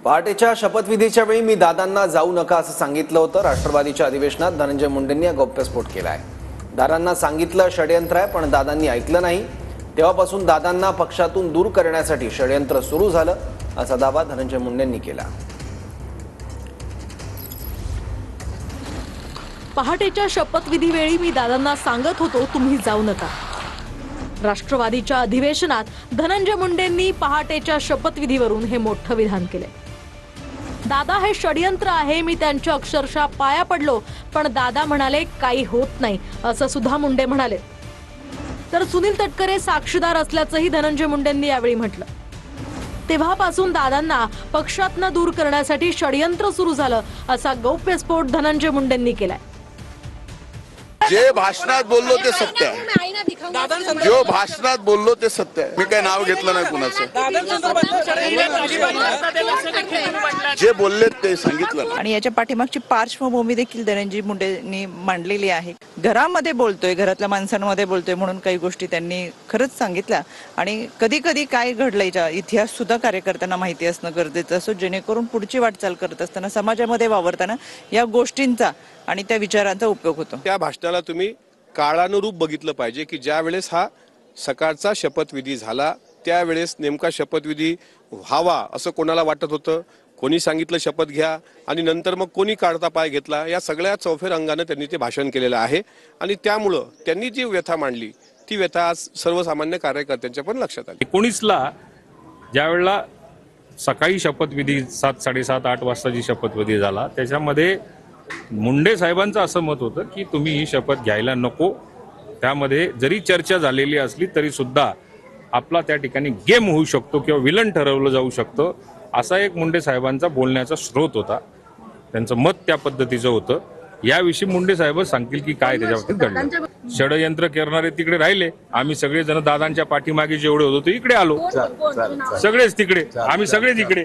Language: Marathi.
पहाटेच्या शपथविधीच्या वेळी मी दादांना जाऊ नका असं सांगितलं होतं। राष्ट्रवादीच्या अधिवेशनात धनंजय मुंडेंनी गौप्यस्फोट केलाय। दादांना सांगितलं षडयंत्र आहे, पण दादांनी ऐकलं नाही। तेव्हापासून दादांना पक्षातून दूर करण्यासाठी षडयंत्र सुरू झालं असा दावा धनंजय मुंडेंनी केला। पहाटेच्या शपथविधीवेळी मी दादांना सांगत होतो तुम्ही जाऊ नका। राष्ट्रवादीच्या अधिवेशनात धनंजय मुंडेंनी पहाटेच्या शपथविधीवरून हे मोठं विधान केले। दादा हे षडयंत्र आहे, मी त्यांच्या अक्षरशः पाया पडलो, पण दादा म्हणाले काही होत नाही असं सुद्धा मुंडे म्हणाले। तर सुनील तटकरे साक्षीदार असल्याचंही धनंजय मुंडेंनी यावेळी म्हटलं। तेव्हापासून दादांना पक्षातनं दूर करण्यासाठी षडयंत्र सुरू झालं असा गौप्यस्फोट धनंजय मुंडेंनी केलाय। जे भाषणात बोललो ते सत्य आहे, जो भाषणात बोललो ते सत्य आहे। मी काय नाव घेतलं नाही कुणाचं, जे बोलले ते सांगितलं। आणि याच्या पाठीमागची पार्श्वभूमी देखील धनंजय मुंडेंनी मांडलेली आहे। घरामध्ये बोलतोय, घरातल्या माणसांमध्ये बोलतोय म्हणून काही गोष्टी त्यांनी खरंच सांगितल्या। आणि कधी कधी काय घडलंय इतिहास सुद्धा कार्यकर्त्यांना माहिती असणं गरजेचं असो, जेणेकरून पुढची वाटचाल करत असताना समाजामध्ये वावरताना या गोष्टींचा आणि त्या विचारांचा उपयोग होतो। त्या भाषणाला तुम्ही काळानुरूप बघितलं पाहिजे की ज्या वेळेस हा सकाळचा शपथविधी झाला त्यावेळेस नेमका शपथविधी व्हावा असं कोणाला वाटत होतं, कोणी सांगितलं शपथ घ्या आणि नंतर मग कोणी काढता पाय घेतला, या सगळ्या चौफेर अंगाने त्यांनी ते भाषण केलेलं आहे। आणि त्यामुळं त्यांनी जी व्यथा मांडली ती व्यथा आज सर्वसामान्य कार्यकर्त्यांच्या पण लक्षात आली। 19ला ज्या वेळेला सकाळी शपथविधी 7, 7:30, 8 वाजताची शपथविधी झाला, त्याच्यामध्ये मुंडे साहेबांचं असं मत होतं की तुम्ही ही शपथ घ्यायला नको। त्यामध्ये जरी चर्चा झालेली असली तरी सुद्धा आपला त्या ठिकाणी गेम होऊ शकतो किंवा विलन ठरवलं जाऊ शकतं, असा एक मुंडे साहेबांचा बोलण्याचा स्रोत होता। त्यांचं मत त्या पद्धतीचं होतं। याविषयी मुंडे साहेबच सांगतील की काय त्याच्याबाबतीत घडलं। षडयंत्र करणारे तिकडे राहिले, आम्ही सगळेजण दादांच्या पाठीमागे जेवढे होतो ते इकडे आलो, सगळेच तिकडे, आम्ही सगळेच इकडे।